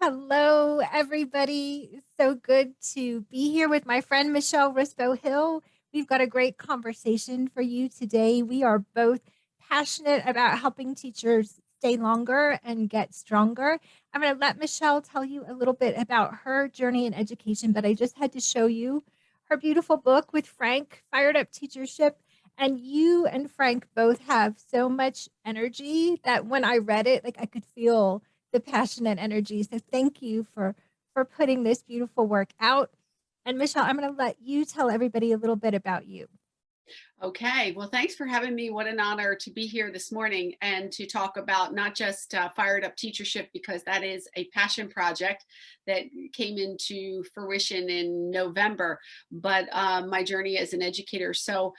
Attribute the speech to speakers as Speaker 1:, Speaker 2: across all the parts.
Speaker 1: Hello, everybody. It's so good to be here with my friend Michelle Rispo Hill. We've got a great conversation for you today. We are both passionate about helping teachers stay longer and get stronger. I'm going to let Michelle tell you a little bit about her journey in education, but I just had to show you her beautiful book with Frank, Fired Up Teachership. And you and Frank both have so much energy that when I read it, like I could feel the passion and energy. So thank you for putting this beautiful work out. And Michelle, I'm going to let you tell everybody a little bit about you.
Speaker 2: Okay, well, thanks for having me. What an honor to be here this morning and to talk about not just Fired Up Teachership, because that is a passion project that came into fruition in November, but my journey as an educator. So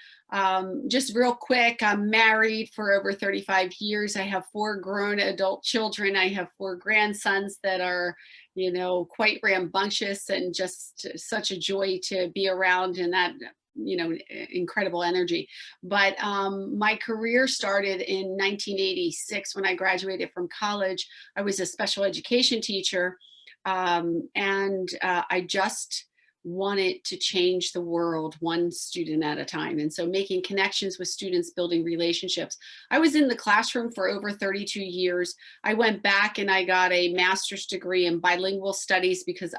Speaker 2: just real quick, I'm married for over 35 years. I have 4 grown adult children. I have 4 grandsons that are, quite rambunctious and just such a joy to be around, and that incredible energy. But my career started in 1986 when I graduated from college. I was a special education teacher, and I just wanted to change the world one student at a time. And so making connections with students, building relationships. I was in the classroom for over 32 years. I went back and I got a master's degree in bilingual studies because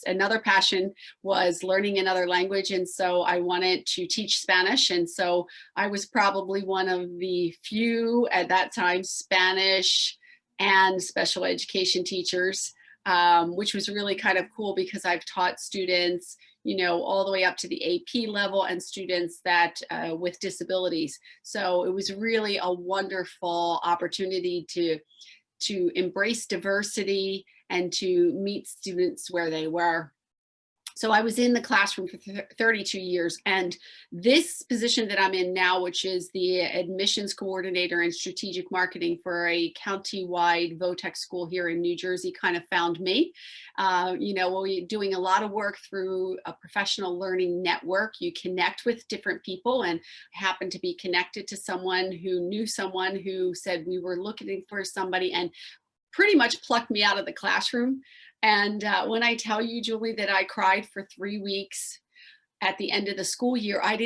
Speaker 2: another passion was learning another language. And so I wanted to teach Spanish. And so I was probably one of the few at that time Spanish and special education teachers, which was really kind of cool because I've taught students, all the way up to the AP level and students that with disabilities. So it was really a wonderful opportunity to embrace diversity and to meet students where they were. So I was in the classroom for 32 years, and this position that I'm in now, which is the admissions coordinator and strategic marketing for a county-wide VOTEC school here in New Jersey, kind of found me. We're doing a lot of work through a professional learning network. You connect with different people, and I happened to be connected to someone who knew someone who said we were looking for somebody, and pretty much plucked me out of the classroom. And when I tell you, Julie, that I cried for 3 weeks at the end of the school year, I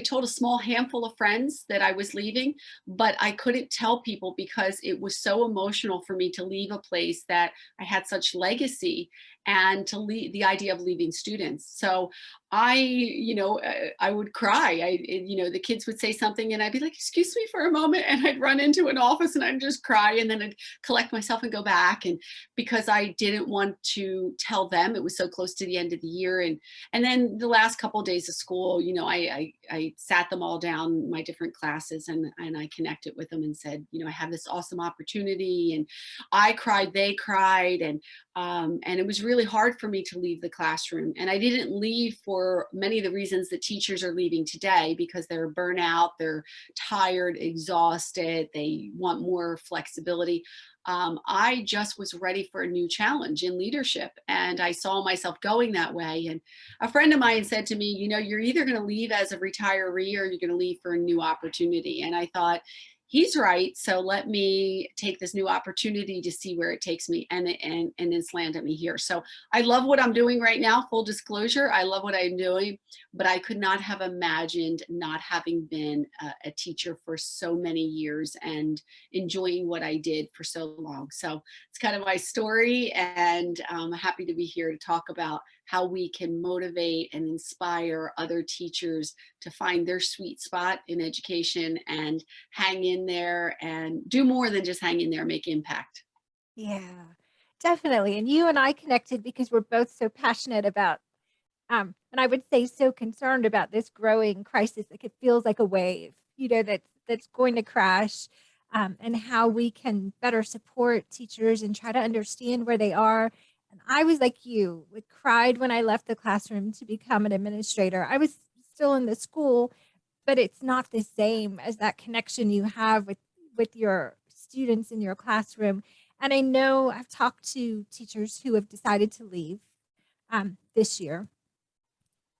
Speaker 2: told a small handful of friends that I was leaving, but I couldn't tell people because it was so emotional for me to leave a place that I had such legacy, and to leave the idea of leaving students. So I would cry. The kids would say something and I'd be like, excuse me for a moment. And I'd run into an office and I'd just cry, and then I'd collect myself and go back. And because I didn't want to tell them, it was so close to the end of the year. And then the last couple of days of school, I sat them all down, my different classes, and I connected with them and said, I have this awesome opportunity. And I cried, they cried, and it was really hard for me to leave the classroom. And I didn't leave for many of the reasons that teachers are leaving today, because they're burnout, they're tired, exhausted, they want more flexibility. I just was ready for a new challenge in leadership, and I saw myself going that way. And a friend of mine said to me, you're either going to leave as a retiree or you're going to leave for a new opportunity. And I thought, he's right. So let me take this new opportunity to see where it takes me, and it's landed me here. So I love what I'm doing right now. Full disclosure, I love what I'm doing, but I could not have imagined not having been a teacher for so many years and enjoying what I did for so long. So it's kind of my story, and I'm happy to be here to talk about how we can motivate and inspire other teachers to find their sweet spot in education and hang in there and do more than just hang in there, make impact.
Speaker 1: Yeah, definitely. And you and I connected because we're both so passionate about, and I would say so concerned about this growing crisis. Like it feels like a wave, that's going to crash, and how we can better support teachers and try to understand where they are. And I was like you, would cried when I left the classroom to become an administrator. I was still in the school, but it's not the same as that connection you have with your students in your classroom. And I know I've talked to teachers who have decided to leave this year,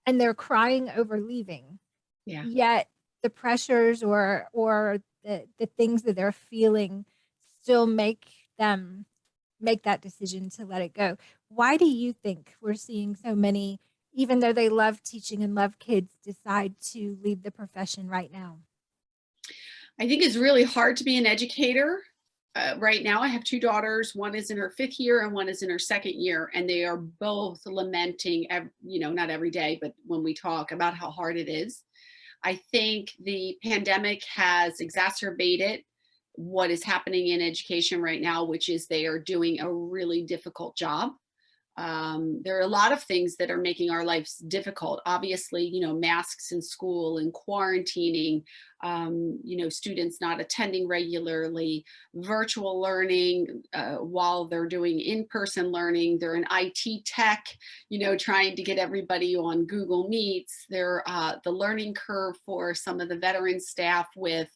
Speaker 1: and they're crying over leaving.
Speaker 2: Yeah.
Speaker 1: Yet the pressures or the things that they're feeling still make that decision to let it go. Why do you think we're seeing so many, even though they love teaching and love kids, decide to leave the profession right now?
Speaker 2: I think it's really hard to be an educator. Right now, I have two daughters. One is in her 5th year and one is in her 2nd year, and they are both lamenting, not every day, but when we talk about how hard it is. I think the pandemic has exacerbated what is happening in education right now, which is they are doing a really difficult job. There are a lot of things that are making our lives difficult. Obviously, masks in school and quarantining, students not attending regularly, virtual learning while they're doing in-person learning. They're in IT tech, trying to get everybody on Google Meets. The learning curve for some of the veteran staff with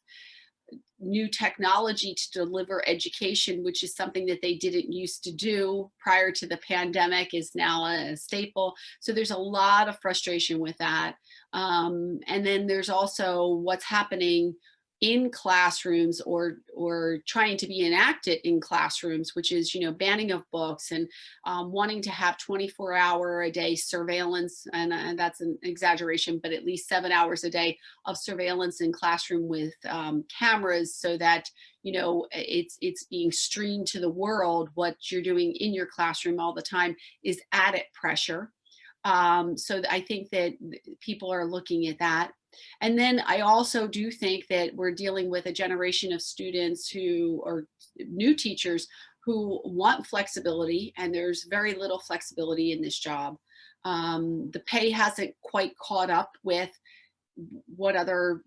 Speaker 2: new technology to deliver education, which is something that they didn't used to do prior to the pandemic, is now a staple. So there's a lot of frustration with that. And then there's also what's happening in classrooms or trying to be enacted in classrooms, which is banning of books and wanting to have 24-hour a day surveillance, and that's an exaggeration, but at least 7 hours a day of surveillance in classroom with cameras, so that it's being streamed to the world. What you're doing in your classroom all the time is added pressure. So I think that people are looking at that. And then I also do think that we're dealing with a generation of students who are new teachers who want flexibility, and there's very little flexibility in this job. The pay hasn't quite caught up with what other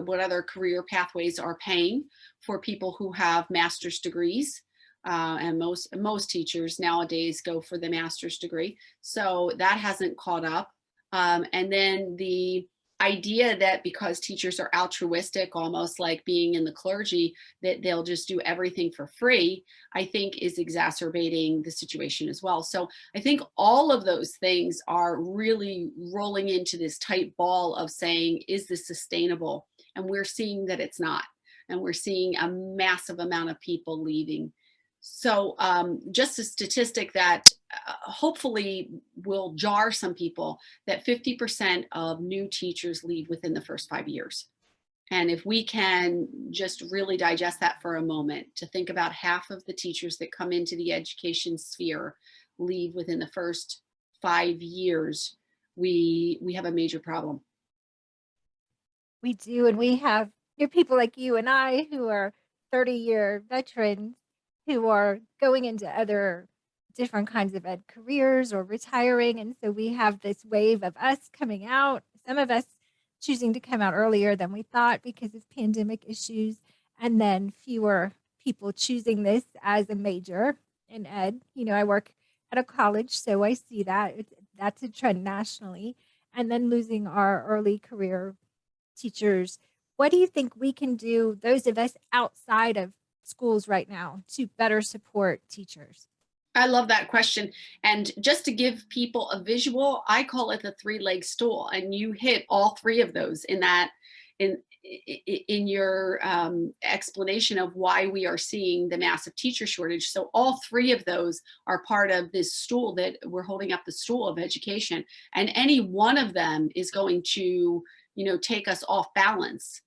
Speaker 2: what other career pathways are paying for people who have master's degrees. And most teachers nowadays go for the master's degree. So that hasn't caught up. And then the idea that because teachers are altruistic, almost like being in the clergy, that they'll just do everything for free, I think is exacerbating the situation as well. So I think all of those things are really rolling into this tight ball of saying, is this sustainable? And we're seeing that it's not. And we're seeing a massive amount of people leaving. So just a statistic that hopefully will jar some people, that 50% of new teachers leave within the first 5 years. And if we can just really digest that for a moment, to think about half of the teachers that come into the education sphere leave within the first 5 years, we have a major problem.
Speaker 1: We do, and we have people like you and I who are 30-year veterans who are going into other different kinds of ed careers or retiring, and so we have this wave of us coming out, some of us choosing to come out earlier than we thought because of pandemic issues, and then fewer people choosing this as a major in ed. I work at a college, so I see that. That's a trend nationally. And then losing our early career teachers. What do you think we can do, those of us outside of schools right now, to better support teachers?
Speaker 2: I love that question. And just to give people a visual, I call it the 3-leg stool, and you hit all 3 of those in your explanation of why we are seeing the massive teacher shortage. So all 3 of those are part of this stool that we're holding up, the stool of education, and any one of them is going to take us off balance.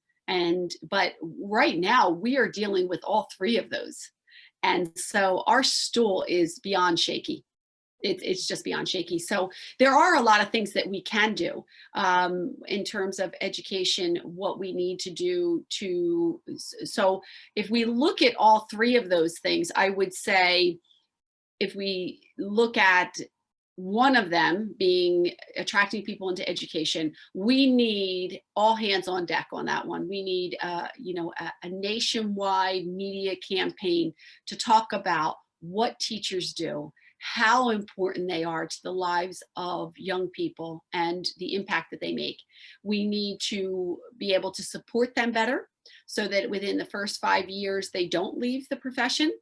Speaker 2: But right now we are dealing with all 3 of those. And so our stool is beyond shaky. It's just beyond shaky. So there are a lot of things that we can do in terms of education, what we need to do so if we look at all 3 of those things, I would say, if we look at one of them being attracting people into education, we need all hands on deck on that one. We need a nationwide media campaign to talk about what teachers do, how important they are to the lives of young people and the impact that they make. We need to be able to support them better so that within the first 5 years, they don't leave the profession.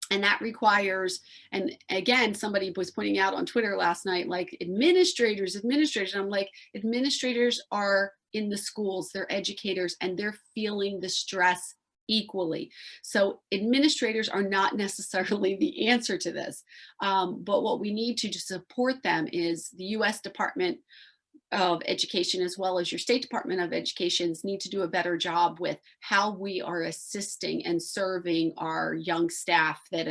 Speaker 2: And that requires, and again, somebody was pointing out on Twitter last night, like administrators. And I'm like, administrators are in the schools, they're educators, and they're feeling the stress equally. So administrators are not necessarily the answer to this. But what we need to support them is the US Department of Education, as well as your State Department of Educations, need to do a better job with how we are assisting and serving our young staff that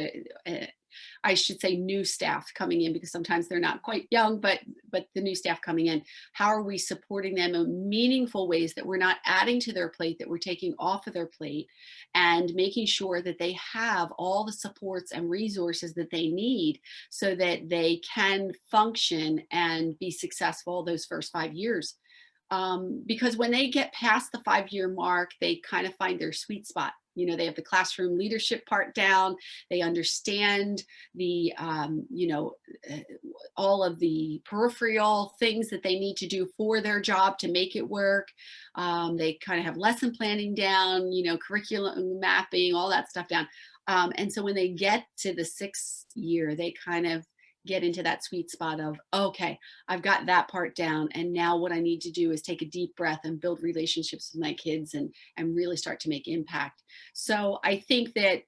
Speaker 2: I should say new staff coming in, because sometimes they're not quite young, but the new staff coming in. How are we supporting them in meaningful ways that we're not adding to their plate, that we're taking off of their plate, and making sure that they have all the supports and resources that they need so that they can function and be successful those first 5 years. Because when they get past the 5 year mark, they kind of find their sweet spot. You know, they have the classroom leadership part down. They understand the, uh, all of the peripheral things that they need to do for their job to make it work. They kind of have lesson planning down, curriculum mapping, all that stuff down. And so when they get to the 6th year, they kind of get into that sweet spot of, okay, I've got that part down. And now what I need to do is take a deep breath and build relationships with my kids and really start to make impact. So I think that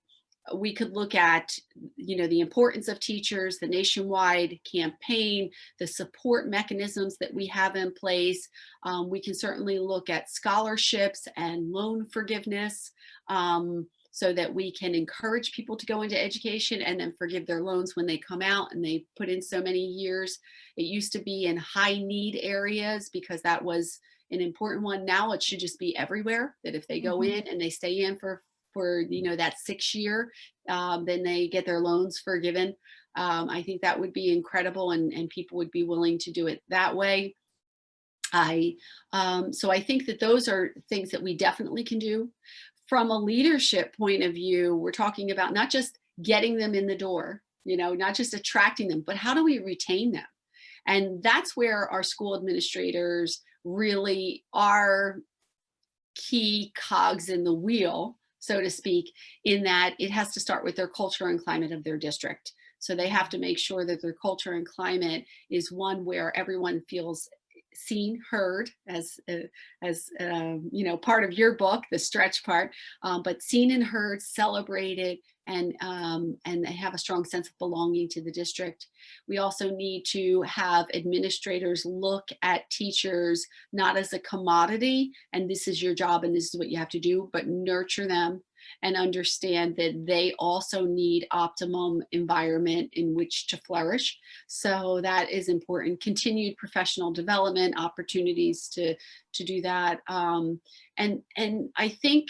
Speaker 2: we could look at, the importance of teachers, the nationwide campaign, the support mechanisms that we have in place. We can certainly look at scholarships and loan forgiveness. So that we can encourage people to go into education and then forgive their loans when they come out and they put in so many years. It used to be in high need areas because that was an important one. Now it should just be everywhere, that if they go
Speaker 1: Mhm.
Speaker 2: in and they stay in for that 6 year, then they get their loans forgiven. I think that would be incredible, and people would be willing to do it that way. So I think that those are things that we definitely can do. From a leadership point of view, we're talking about not just getting them in the door, not just attracting them, but how do we retain them? And that's where our school administrators really are key cogs in the wheel, so to speak, in that it has to start with their culture and climate of their district. So they have to make sure that their culture and climate is one where everyone feels seen, heard, as part of your book, the stretch part, but seen and heard, celebrated, and they have a strong sense of belonging to the district. We also need to have administrators look at teachers not as a commodity, and this is your job and this is what you have to do, but nurture them and understand that they also need optimum environment in which to flourish. So that is important. Continued professional development opportunities to do that. And I think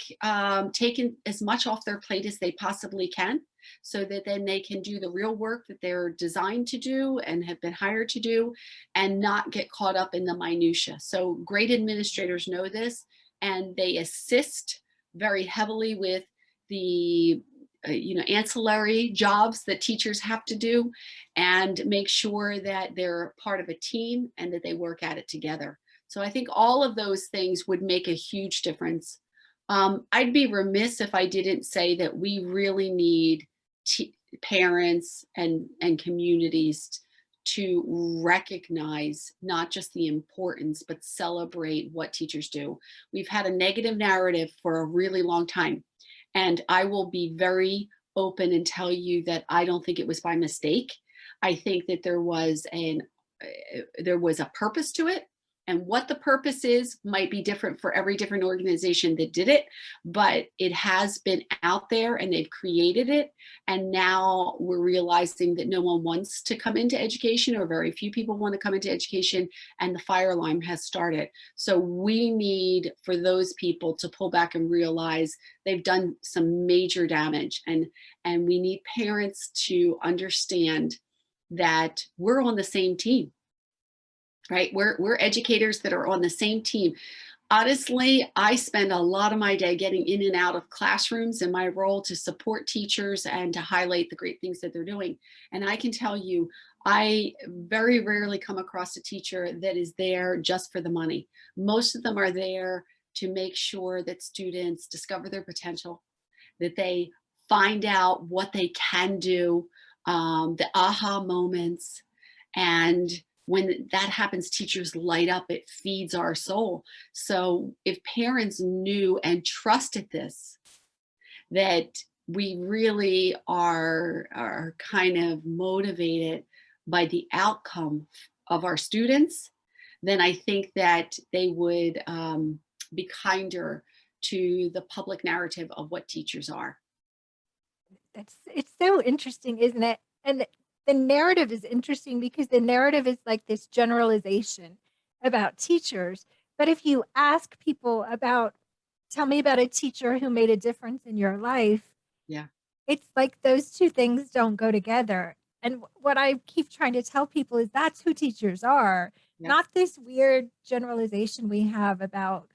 Speaker 2: taking as much off their plate as they possibly can, so that then they can do the real work that they're designed to do and have been hired to do, and not get caught up in the minutia. So great administrators know this, and they assist very heavily with the ancillary jobs that teachers have to do, and make sure that they're part of a team and that they work at it together. So I think all of those things would make a huge difference. I'd be remiss if I didn't say that we really need parents and communities to recognize not just the importance, but celebrate what teachers do. We've had a negative narrative for a really long time. And I will be very open and tell you that I don't think it was by mistake. I think that there was a purpose to it. And what the purpose is might be different for every different organization that did it, but it has been out there and they've created it. And now we're realizing that no one wants to come into education, or very few people want to come into education, and the fire alarm has started. So we need for those people to pull back and realize they've done some major damage. And we need parents to understand that we're on the same team. Right? We're educators that are on the same team. Honestly, I spend a lot of my day getting in and out of classrooms in my role to support teachers and to highlight the great things that they're doing. And I can tell you, I very rarely come across a teacher that is there just for the money. Most of them are there to make sure that students discover their potential, that they find out what they can do, the aha moments. And when that happens, teachers light up. It feeds our soul. So if parents knew and trusted this, that we really are kind of motivated by the outcome of our students, then I think that they would be kinder to the public narrative of what teachers are.
Speaker 1: That's it's so interesting, isn't it? And the narrative is interesting because the narrative is like this generalization about teachers. But if you ask people about, tell me about a teacher who made a difference in your life,
Speaker 2: Yeah,
Speaker 1: it's like those two things don't go together. And what I keep trying to tell people is that's who teachers are,
Speaker 2: yeah,
Speaker 1: not this weird generalization we have about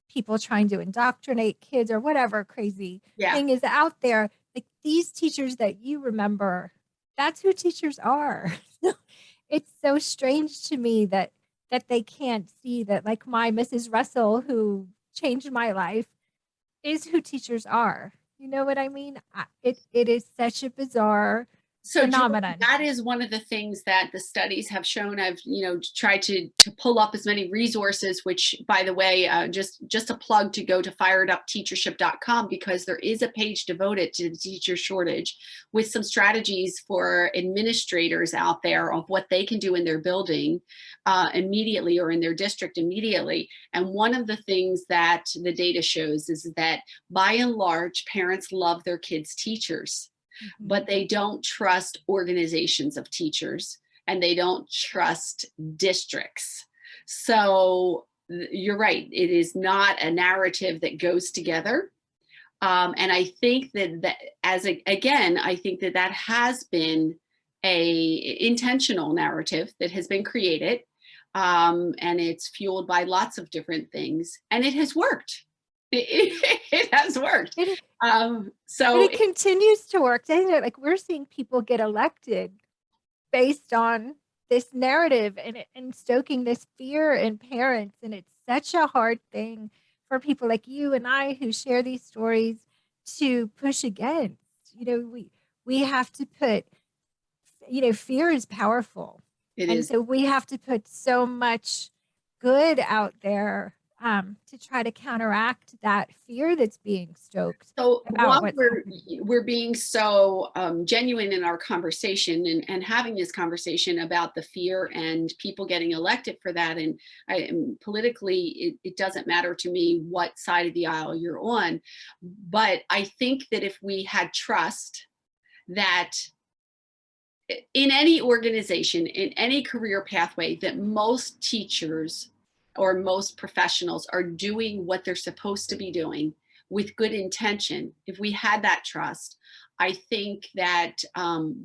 Speaker 1: people trying to indoctrinate kids or whatever crazy
Speaker 2: yeah.
Speaker 1: thing is out there. Like these teachers that you remember, that's who teachers are. It's so strange to me that they can't see that, like my Mrs. Russell who changed my life is who teachers are. You know what I mean? It is such a bizarre
Speaker 2: So Julie,
Speaker 1: phenomenon.
Speaker 2: that is one of the things that the studies have shown. I've tried to pull up as many resources. Which, by the way, just a plug to go to firedupteachership.com, because there is a page devoted to the teacher shortage with some strategies for administrators out there of what they can do in their building immediately, or in their district immediately. And one of the things that the data shows is that by and large, parents love their kids' teachers,
Speaker 1: Mhm.
Speaker 2: but they don't trust organizations of teachers, and they don't trust districts. So you're right, it is not a narrative that goes together. And I think that again, I think that has been a intentional narrative that has been created, and it's fueled by lots of different things, and it has worked. It has worked.
Speaker 1: It and
Speaker 2: So
Speaker 1: it continues to work, doesn't it? Like we're seeing people get elected based on this narrative and stoking this fear in parents, and it's such a hard thing for people like you and I who share these stories to push against. You know, we have to put, fear is powerful.
Speaker 2: it
Speaker 1: And
Speaker 2: is.
Speaker 1: so we have to put so much good out there to try to counteract that fear that's being stoked
Speaker 2: So
Speaker 1: about
Speaker 2: while
Speaker 1: what's happening.
Speaker 2: we're being so genuine in our conversation, and having this conversation about the fear and people getting elected for that, and politically, it doesn't matter to me what side of the aisle you're on, but I think that if we had trust that in any organization, in any career pathway, that most teachers or most professionals are doing what they're supposed to be doing with good intention, if we had that trust, I think that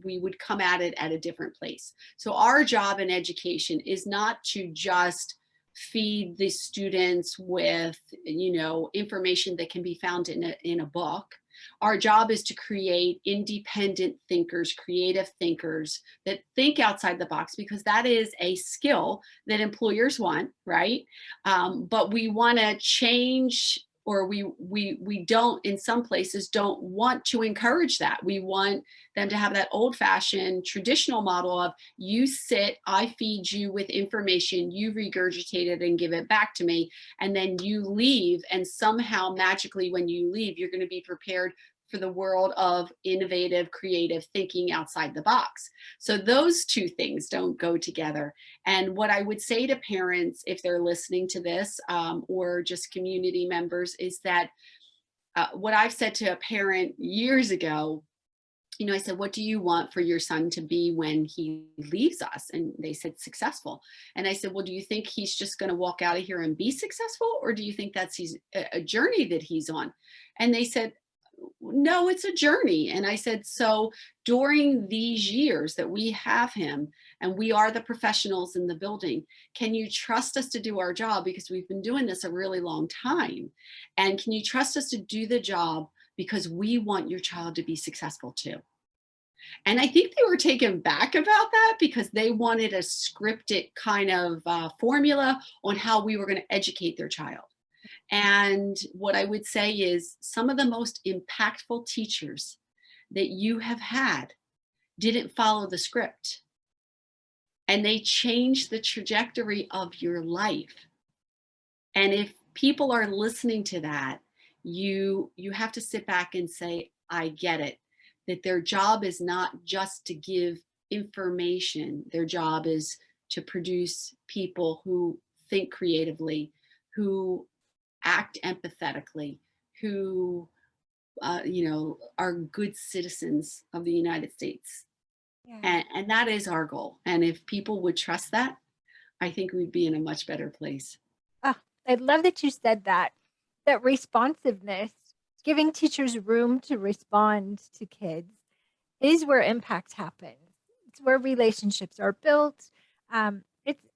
Speaker 2: we would come at it at a different place. So our job in education is not to just feed the students with information that can be found in a book. Our job is to create independent thinkers, creative thinkers that think outside the box, because that is a skill that employers want, right? But we want to change, or we don't, in some places don't want to encourage that. We want them to have that old fashioned traditional model of, you sit, I feed you with information, you regurgitate it and give it back to me, and then you leave, and somehow magically when you leave, you're going to be prepared for the world of innovative, creative thinking outside the box. So those two things don't go together. And what I would say to parents, if they're listening to this, or just community members, is that what I've said to a parent years ago, I said, what do you want for your son to be when he leaves us? And they said, successful. And I said, well, do you think he's just going to walk out of here and be successful? Or do you think that's a journey that he's on? And they said, no, it's a journey. And I said, so during these years that we have him, and we are the professionals in the building, can you trust us to do our job? Because we've been doing this a really long time. And can you trust us to do the job because we want your child to be successful too? And I think they were taken back about that, because they wanted a scripted kind of formula on how we were going to educate their child. And what I would say is, some of the most impactful teachers that you have had didn't follow the script, and they changed the trajectory of your life. And if people are listening to that, you have to sit back and say, I get it, that their job is not just to give information. Their job is to produce people who think creatively, who act empathetically, who are good citizens of the United States.
Speaker 1: Yeah.
Speaker 2: And that is our goal. And if people would trust that, I think we'd be in a much better place.
Speaker 1: Oh, I love that you said that. That responsiveness, giving teachers room to respond to kids is where impact happens. It's where relationships are built. It's,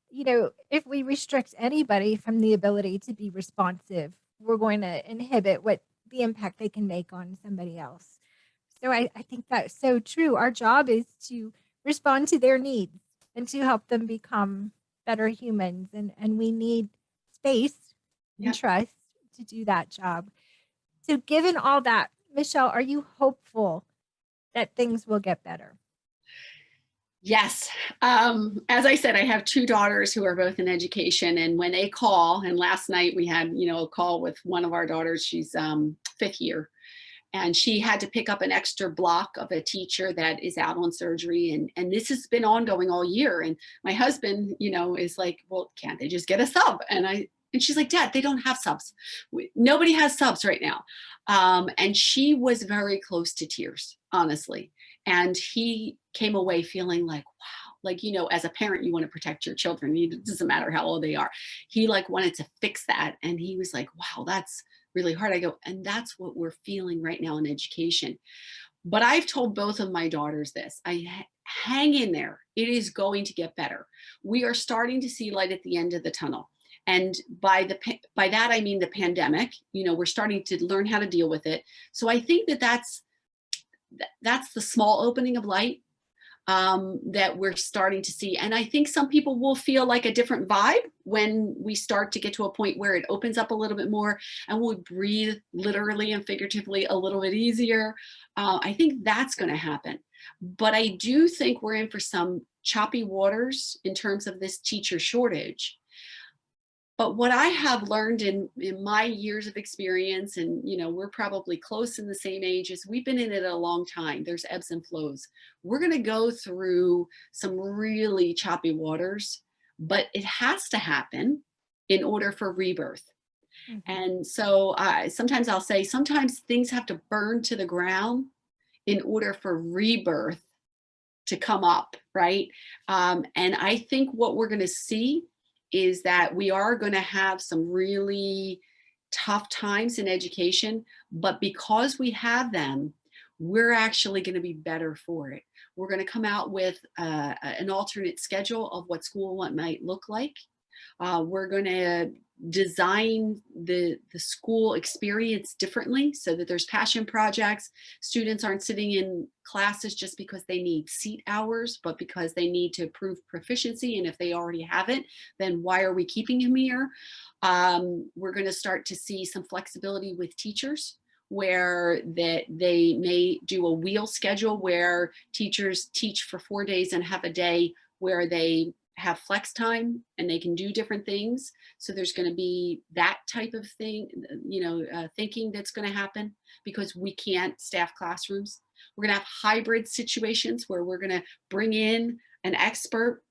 Speaker 1: if we restrict anybody from the ability to be responsive, we're going to inhibit what the impact they can make on somebody else. So I think that's so true. Our job is to respond to their needs and to help them become better humans. And we need space and
Speaker 2: Yeah.
Speaker 1: trust to do that job. So, given all that, Michele, are you hopeful that things will get better?
Speaker 2: Yes. As I said, I have two daughters who are both in education, and when they call, and last night we had, a call with one of our daughters. She's fifth year, and she had to pick up an extra block of a teacher that is out on surgery, and this has been ongoing all year. And my husband, is like, well, can't they just get a sub? And she's like, Dad, they don't have subs. Nobody has subs right now. And she was very close to tears, honestly. And he came away feeling like, wow, like, as a parent, you want to protect your children. It doesn't matter how old they are. He like wanted to fix that. And he was like, wow, that's really hard. I go, and that's what we're feeling right now in education. But I've told both of my daughters this. Hang in there. It is going to get better. We are starting to see light at the end of the tunnel. And by that I mean the pandemic. We're starting to learn how to deal with it. So I think that's the small opening of light that we're starting to see. And I think some people will feel like a different vibe when we start to get to a point where it opens up a little bit more and we'll breathe literally and figuratively a little bit easier. I think that's going to happen. But I do think we're in for some choppy waters in terms of this teacher shortage. But what I have learned in my years of experience, and we're probably close in the same age, is we've been in it a long time. There's ebbs and flows. We're going to go through some really choppy waters, but it has to happen in order for rebirth.
Speaker 1: Mhm.
Speaker 2: And so sometimes I'll say, sometimes things have to burn to the ground in order for rebirth to come up, right? And I think what we're going to see is that we are going to have some really tough times in education, but because we have them, we're actually going to be better for it. We're going to come out with an alternate schedule of what school might look like. We're going to design the school experience differently so that there's passion projects. Students aren't sitting in classes just because they need seat hours, but because they need to prove proficiency. And if they already have it, then why are we keeping them here? We're going to start to see some flexibility with teachers, where that they may do a wheel schedule where teachers teach for 4 days and have a day where they have flex time and they can do different things. So there's going to be that type of thing, thinking that's going to happen because we can't staff classrooms. We're going to have hybrid situations where we're going to bring in an expert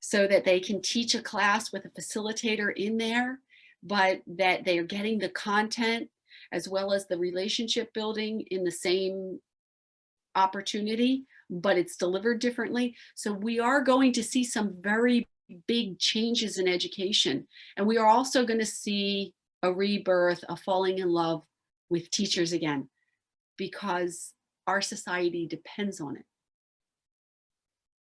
Speaker 2: so that they can teach a class with a facilitator in there, but that they are getting the content as well as the relationship building in the same opportunity, but it's delivered differently. So we are going to see some very big changes in education. And we are also going to see a rebirth of falling in love with teachers again, because our society depends on it.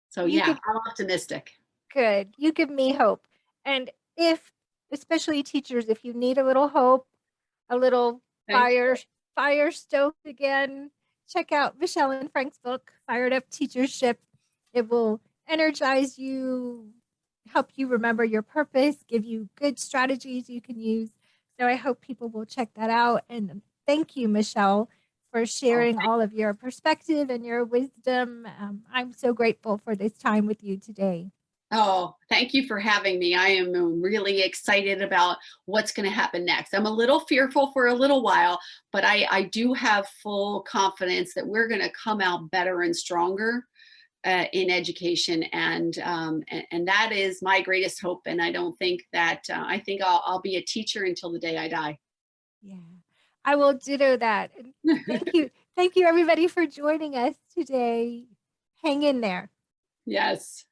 Speaker 2: So
Speaker 1: You
Speaker 2: yeah,
Speaker 1: give
Speaker 2: I'm optimistic.
Speaker 1: Good. You give me hope. And if, especially teachers, if you need a little hope, a little
Speaker 2: Thank you.
Speaker 1: fire stoked again, check out Michele and Frank's book, Fired Up Teachership. It will energize you, help you remember your purpose, give you good strategies you can use. So I hope people will check that out. And thank you, Michele, for
Speaker 2: Oh,
Speaker 1: sharing all of your perspective and your wisdom. I'm so grateful for this time with you today.
Speaker 2: Oh, thank you for having me. I am really excited about what's going to happen next. I'm a little fearful for a little while, but I do have full confidence that we're going to come out better and stronger in education, and that is my greatest hope. And I don't think that I think I'll be a teacher until the day I die.
Speaker 1: Yeah. I will ditto that. And thank you. Thank you everybody for joining us today. Hang in there.
Speaker 2: Yes.